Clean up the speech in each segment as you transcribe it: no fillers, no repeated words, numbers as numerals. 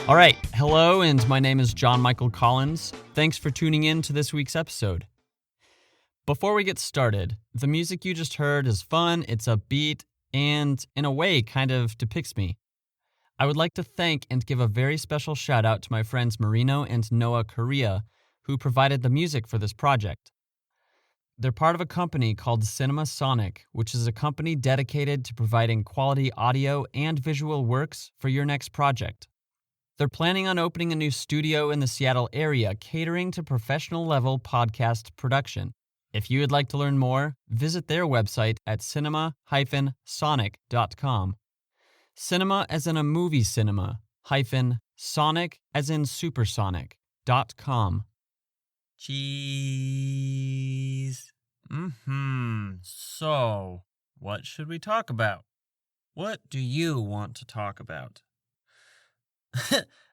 All right, hello, and my name is John Michael Collins. Thanks for tuning in to this week's episode. Before we get started, the music you just heard is fun, it's upbeat, and in a way kind of depicts me. I would like to thank and give a very special shout out to my friends Marino and Noah Correa, who provided the music for this project. They're part of a company called Cinema Sonic, which is a company dedicated to providing quality audio and visual works for your next project. They're planning on opening a new studio in the Seattle area catering to professional-level podcast production. If you would like to learn more, visit their website at cinema-sonic.com. Cinema as in a movie cinema, -sonic as in supersonic.com. Cheese. So, what should we talk about? What do you want to talk about?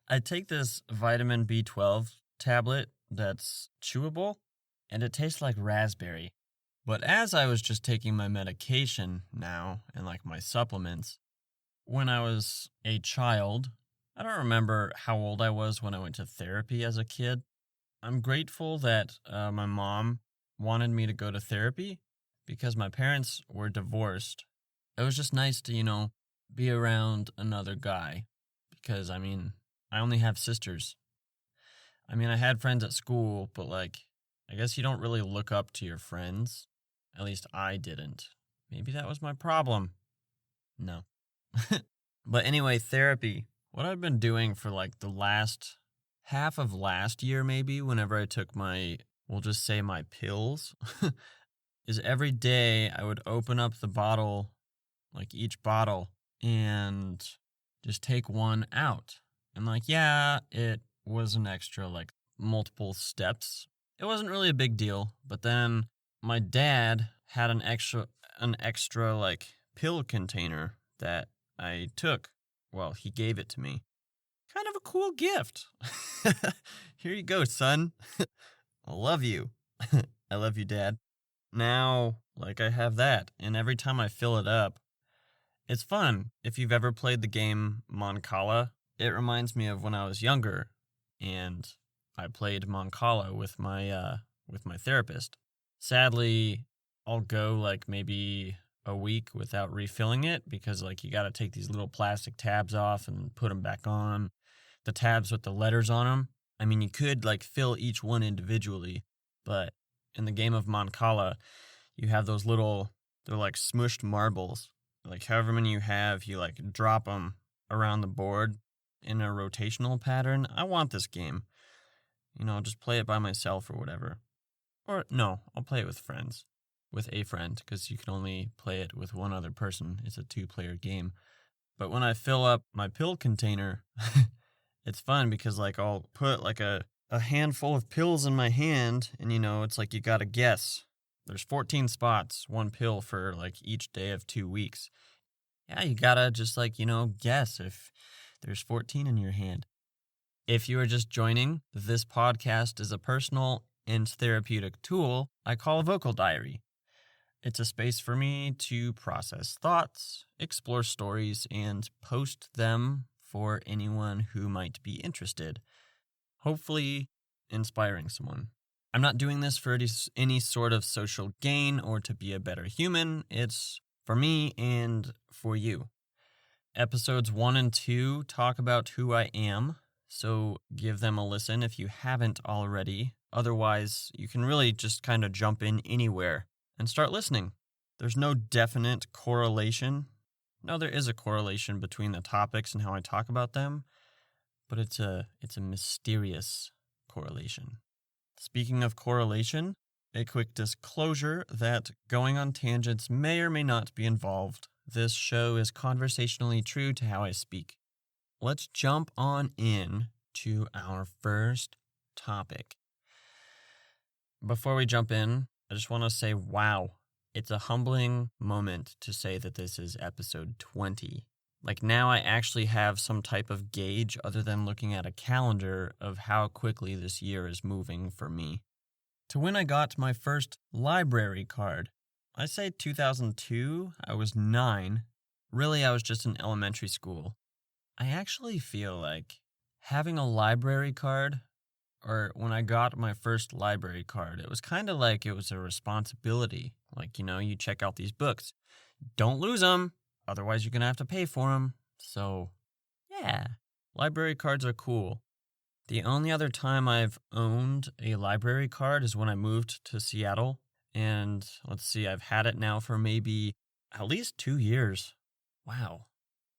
I take this vitamin B12 tablet that's chewable, and it tastes like raspberry. But as I was just taking my medication now, and like my supplements, when I was a child, I don't remember how old I was when I went to therapy as a kid. I'm grateful that my mom wanted me to go to therapy because my parents were divorced. It was just nice to, be around another guy. Because, I only have sisters. I had friends at school, but, I guess you don't really look up to your friends. At least I didn't. Maybe that was my problem. No. But anyway, therapy. What I've been doing for, the last half of last year, maybe, whenever I took we'll just say my pills, is every day I would open up the bottle, each bottle, and just take one out. And it was an extra, multiple steps. It wasn't really a big deal, but then my dad had an extra, pill container that I took. Well, he gave it to me. Kind of a cool gift. Here you go, son. I love you. I love you, Dad. Now, I have that, and every time I fill it up, it's fun. If you've ever played the game Mancala, it reminds me of when I was younger, and I played Mancala with my therapist. Sadly, I'll go maybe a week without refilling it because you got to take these little plastic tabs off and put them back on. The tabs with the letters on them. You could fill each one individually, but in the game of Mancala, you have those they're smushed marbles. However many you have, you drop them around the board in a rotational pattern. I want this game. I'll just play it by myself or whatever. Or no, I'll play it with friends. With a friend, because you can only play it with one other person. It's a 2-player game. But when I fill up my pill container, it's fun because I'll put a handful of pills in my hand and it's you gotta guess. There's 14 spots, one pill for each day of 2 weeks. Yeah, you gotta just guess if there's 14 in your hand. If you are just joining, this podcast is a personal and therapeutic tool I call a vocal diary. It's a space for me to process thoughts, explore stories, and post them for anyone who might be interested. Hopefully inspiring someone. I'm not doing this for any sort of social gain or to be a better human. It's for me and for you. Episodes 1 and 2 talk about who I am, so give them a listen if you haven't already. Otherwise, you can really just kind of jump in anywhere and start listening. There's no definite correlation. No, there is a correlation between the topics and how I talk about them, but it's a mysterious correlation. Speaking of correlation, a quick disclosure that going on tangents may or may not be involved. This show is conversationally true to how I speak. Let's jump on in to our first topic. Before we jump in, I just want to say, wow, it's a humbling moment to say that this is episode 20. Now I actually have some type of gauge other than looking at a calendar of how quickly this year is moving for me. To when I got my first library card, I say 2002, I was 9. Really, I was just in elementary school. I actually feel like having a library card, or when I got my first library card, it was kind of like it was a responsibility. Like, you check out these books. Don't lose them, otherwise you're going to have to pay for them. So, yeah, library cards are cool. The only other time I've owned a library card is when I moved to Seattle. And let's see, I've had it now for maybe at least 2 years. Wow.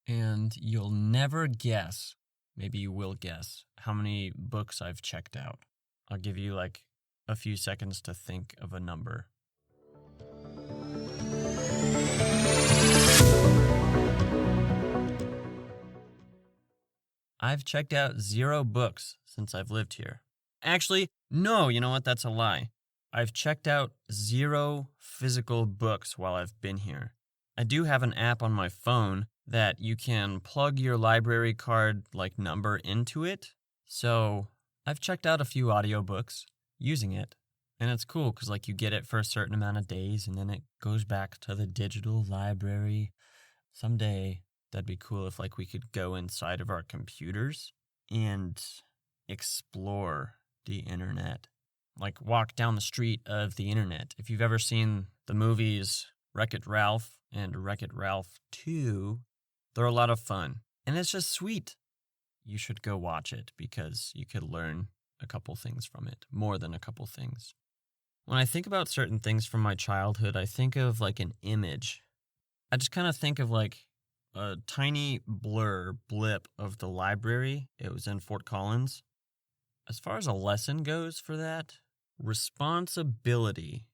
And you'll never guess, maybe you will guess, how many books I've checked out. I'll give you like a few seconds to think of a number. I've checked out 0 books since I've lived here. Actually, no, you know what? That's a lie. I've checked out 0 physical books while I've been here. I do have an app on my phone that you can plug your library card number into it. So I've checked out a few audiobooks using it. And it's cool because you get it for a certain amount of days and then it goes back to the digital library. Someday that'd be cool if we could go inside of our computers and explore the internet. Walk down the street of the internet. If you've ever seen the movies Wreck-It Ralph and Wreck-It Ralph 2, they're a lot of fun. And it's just sweet. You should go watch it because you could learn a couple things from it, more than a couple things. When I think about certain things from my childhood, I think of an image. I just kind of think of a tiny blip of the library. It was in Fort Collins. As far as a lesson goes for that, responsibility.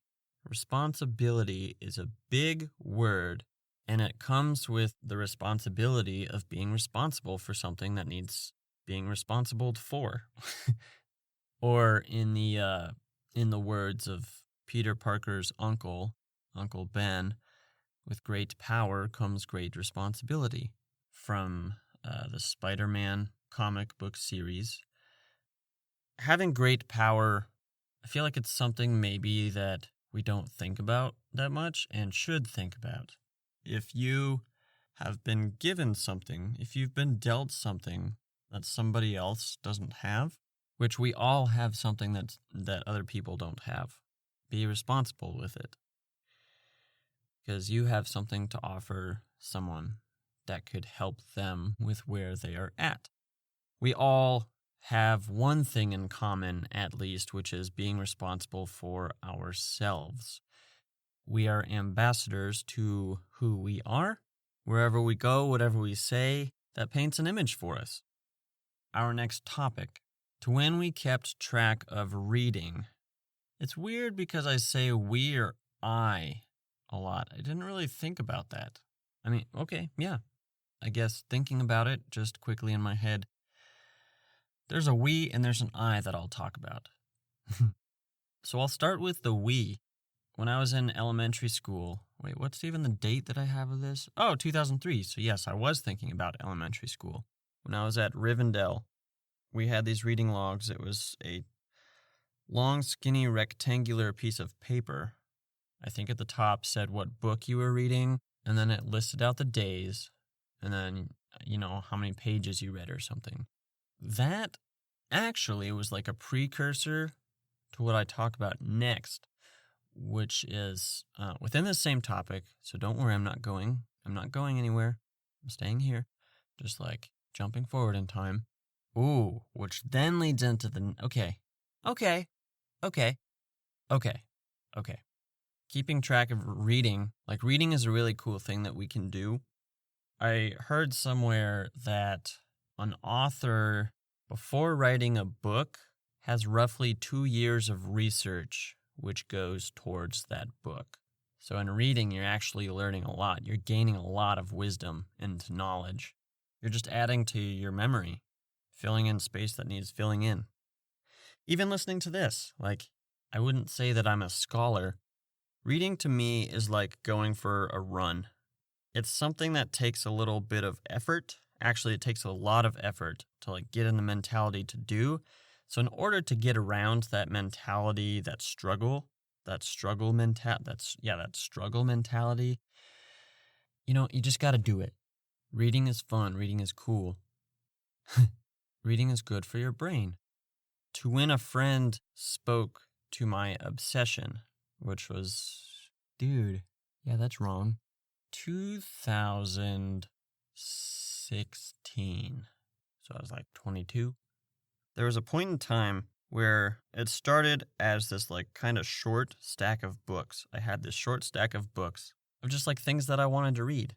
Responsibility is a big word, and it comes with the responsibility of being responsible for something that needs being responsible for. Or in the words of Peter Parker's uncle, Uncle Ben, with great power comes great responsibility, from the Spider-Man comic book series. Having great power, I feel like it's something maybe that we don't think about that much and should think about. If you have been given something, if you've been dealt something that somebody else doesn't have, which we all have something that other people don't have, be responsible with it. Because you have something to offer someone that could help them with where they are at. We all have one thing in common, at least, which is being responsible for ourselves. We are ambassadors to who we are. Wherever we go, whatever we say, that paints an image for us. Our next topic, to when we kept track of reading. It's weird because I say we or I a lot. I didn't really think about that. Okay, yeah. I guess thinking about it just quickly in my head, there's a we and there's an I that I'll talk about. So I'll start with the we. When I was in elementary school, wait, what's even the date that I have of this? Oh, 2003. So yes, I was thinking about elementary school. When I was at Rivendell, we had these reading logs. It was a long, skinny, rectangular piece of paper. I think at the top said what book you were reading, and then it listed out the days, and then, how many pages you read or something. That actually was like a precursor to what I talk about next, which is within the same topic. So don't worry, I'm not going anywhere. I'm staying here, just jumping forward in time. Ooh, which then leads into the, okay. Keeping track of reading, reading is a really cool thing that we can do. I heard somewhere that an author, before writing a book, has roughly 2 years of research which goes towards that book. So in reading, you're actually learning a lot. You're gaining a lot of wisdom and knowledge. You're just adding to your memory, filling in space that needs filling in. Even listening to this, I wouldn't say that I'm a scholar. Reading to me is like going for a run. It's something that takes a little bit of effort. Actually, it takes a lot of effort to get in the mentality to do. So in order to get around that mentality, that struggle mentality, you just got to do it. Reading is fun. Reading is cool. reading is good for your brain. To Win a Friend spoke to my obsession, which was, dude, yeah, that's wrong. 2016. So I was like 22. There was a point in time where it started as this like kind of short stack of books. I had this short stack of books of just like things that I wanted to read.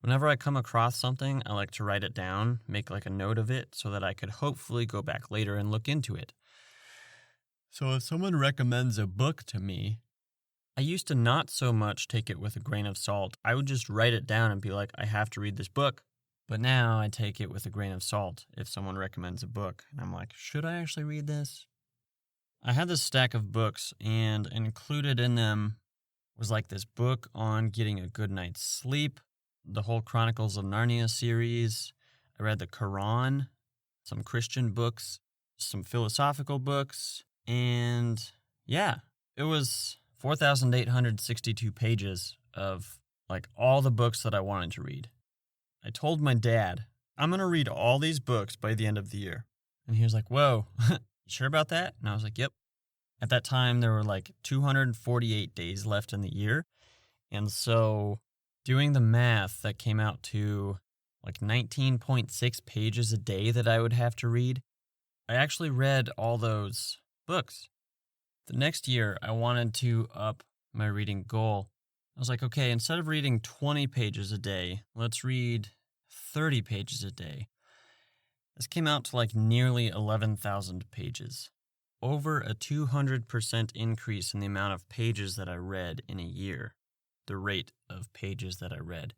Whenever I come across something, I like to write it down, make like a note of it so that I could hopefully go back later and look into it. So if someone recommends a book to me, I used to not so much take it with a grain of salt. I would just write it down and be like, I have to read this book. But now I take it with a grain of salt if someone recommends a book. And I'm like, should I actually read this? I had this stack of books, and included in them was like this book on getting a good night's sleep, the whole Chronicles of Narnia series. I read the Quran, some Christian books, some philosophical books, and yeah, it was 4,862 pages of like all the books that I wanted to read. I told my dad, I'm going to read all these books by the end of the year. And he was like, whoa, you sure about that? And I was like, yep. At that time, there were like 248 days left in the year. And so doing the math, that came out to like 19.6 pages a day that I would have to read. I actually read all those books. The next year, I wanted to up my reading goal. I was like, okay, instead of reading 20 pages a day, let's read 30 pages a day. This came out to like nearly 11,000 pages. Over a 200% increase in the amount of pages that I read in a year. The rate of pages that I read.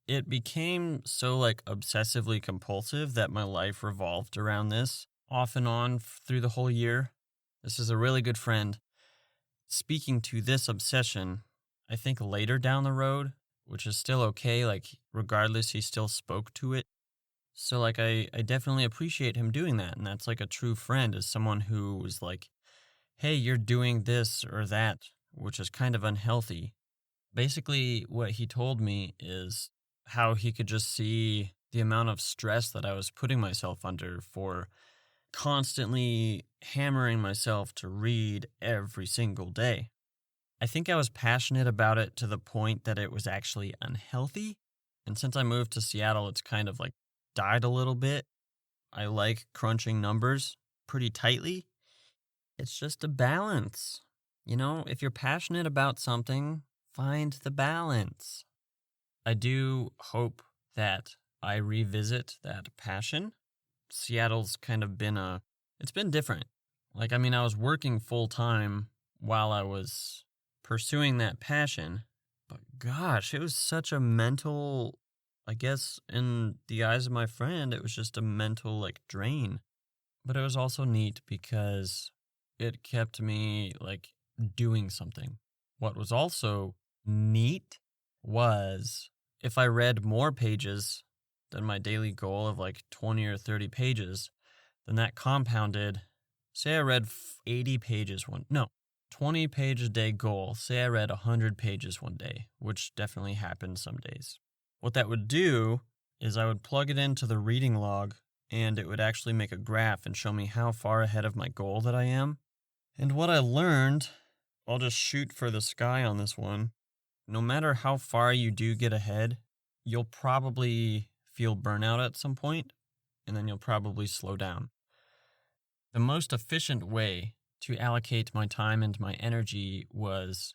It became so like obsessively compulsive that my life revolved around this off and on through the whole year. This is a really good friend. Speaking to this obsession, I think later down the road, which is still okay, like regardless, he still spoke to it. So like I definitely appreciate him doing that. And that's like a true friend, is someone who was like, hey, you're doing this or that, which is kind of unhealthy. Basically, what he told me is how he could just see the amount of stress that I was putting myself under for constantly hammering myself to read every single day. I think I was passionate about it to the point that it was actually unhealthy. And since I moved to Seattle, it's kind of like died a little bit. I like crunching numbers pretty tightly. It's just a balance. You know, if you're passionate about something, find the balance. I do hope that I revisit that passion. Seattle's kind of been it's been different. Like, I mean, I was working full time while I was pursuing that passion, but gosh, it was such a mental, I guess in the eyes of my friend, it was just a mental like drain. But it was also neat because it kept me like doing something. What was also neat was if I read more pages than my daily goal of like 20 or 30 pages, then that compounded. Say I read 80 pages 20 page a day goal. Say I read 100 pages one day, which definitely happens some days. What that would do is I would plug it into the reading log, and it would actually make a graph and show me how far ahead of my goal that I am. And what I learned, I'll just shoot for the sky on this one. No matter how far you do get ahead, you'll probably feel burnout at some point, and then you'll probably slow down. The most efficient way to allocate my time and my energy was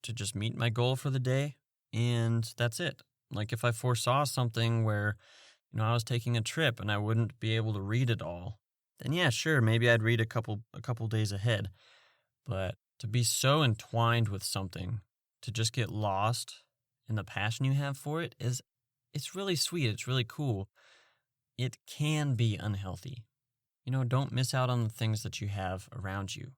to just meet my goal for the day, and that's it. Like if I foresaw something where, I was taking a trip and I wouldn't be able to read it all, then yeah, sure, maybe I'd read a couple days ahead. But to be so entwined with something, to just get lost in the passion you have for it, it's really sweet. It's really cool. It can be unhealthy. Don't miss out on the things that you have around you.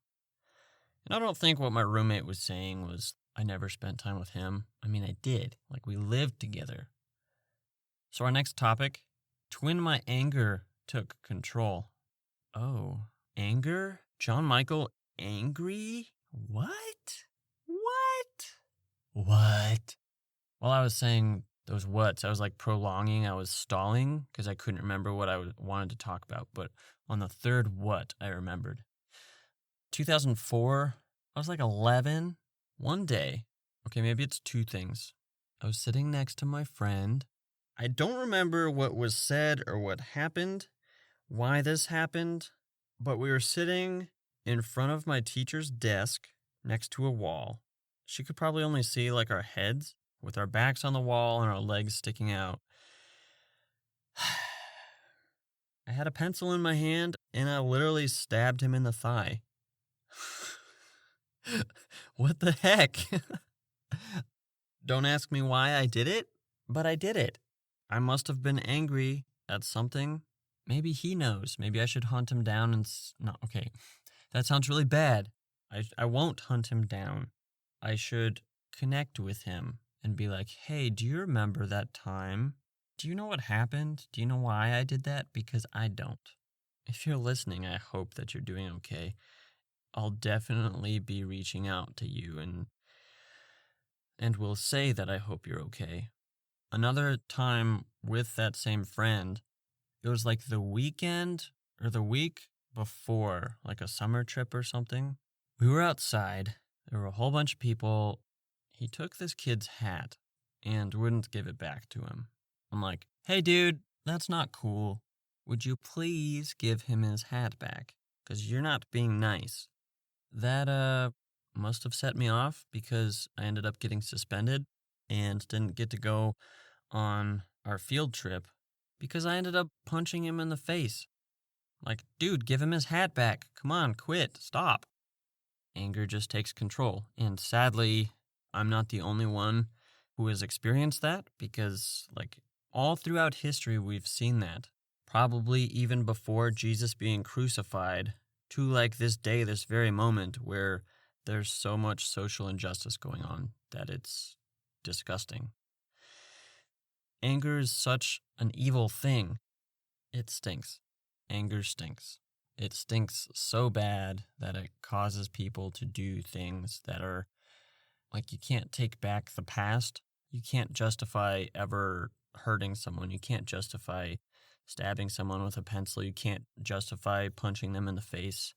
And I don't think what my roommate was saying was I never spent time with him. I mean, I did. Like, we lived together. So our next topic, to when my anger took control. Oh, anger? John Michael angry? What? Well, I was saying those whats. I was like prolonging, I was stalling because I couldn't remember what I wanted to talk about. But on the third what, I remembered. 2004, I was like 11. One day, okay, maybe it's two things. I was sitting next to my friend. I don't remember what was said or what happened, why this happened, but we were sitting in front of my teacher's desk next to a wall. She could probably only see like our heads with our backs on the wall and our legs sticking out. I had a pencil in my hand and I literally stabbed him in the thigh. What the heck? Don't ask me why I did it, but I did it. I must have been angry at something. Maybe he knows. Maybe I should hunt him down and... No, okay. That sounds really bad. I won't hunt him down. I should connect with him and be like, hey, do you remember that time? Do you know what happened? Do you know why I did that? Because I don't. If you're listening, I hope that you're doing okay. I'll definitely be reaching out to you and will say that I hope you're okay. Another time with that same friend, it was like the weekend or the week before, like a summer trip or something. We were outside. There were a whole bunch of people. He took this kid's hat and wouldn't give it back to him. I'm like, hey, dude, that's not cool. Would you please give him his hat back? Because you're not being nice. That must have set me off because I ended up getting suspended and didn't get to go on our field trip because I ended up punching him in the face. Like, dude, give him his hat back. Come on, quit, stop. Anger just takes control. And sadly, I'm not the only one who has experienced that because, like, all throughout history, we've seen that. Probably even before Jesus being crucified to, like, this day, this very moment where there's so much social injustice going on that it's disgusting. Anger is such an evil thing. It stinks. Anger stinks. It stinks so bad that it causes people to do things that are, like, you can't take back the past. You can't justify ever hurting someone. You can't justify stabbing someone with a pencil. You can't justify punching them in the face.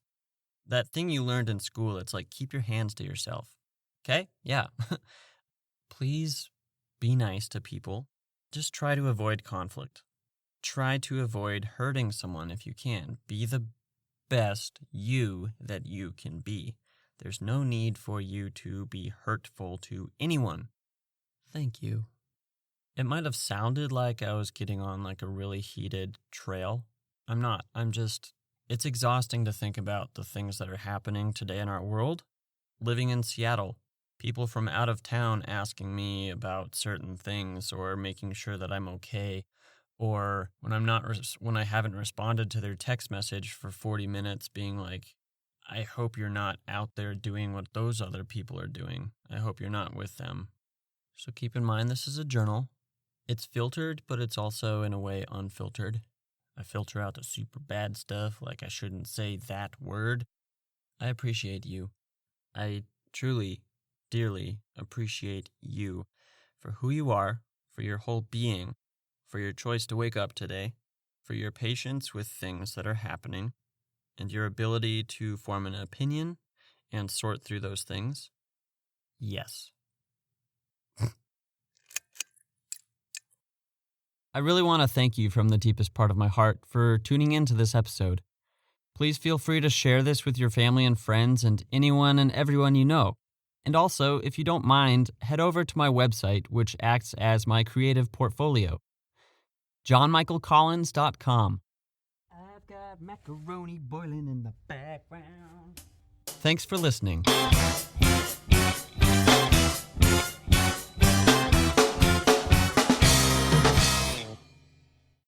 That thing you learned in school, it's like, keep your hands to yourself. Okay? Yeah. Please be nice to people. Just try to avoid conflict. Try to avoid hurting someone if you can. Be the best you that you can be. There's no need for you to be hurtful to anyone. Thank you. It might have sounded like I was getting on like a really heated trail. I'm not. It's exhausting to think about the things that are happening today in our world. Living in Seattle, people from out of town asking me about certain things or making sure that I'm okay. Or when I haven't responded to their text message for 40 minutes being like, I hope you're not out there doing what those other people are doing. I hope you're not with them. So keep in mind, this is a journal. It's filtered, but it's also in a way unfiltered. I filter out the super bad stuff, like I shouldn't say that word. I appreciate you. I truly, dearly appreciate you for who you are, for your whole being, for your choice to wake up today, for your patience with things that are happening, and your ability to form an opinion and sort through those things. Yes. I really want to thank you from the deepest part of my heart for tuning into this episode. Please feel free to share this with your family and friends and anyone and everyone you know. And also, if you don't mind, head over to my website, which acts as my creative portfolio, johnmichaelcollins.com. I've got macaroni boiling in the background. Thanks for listening.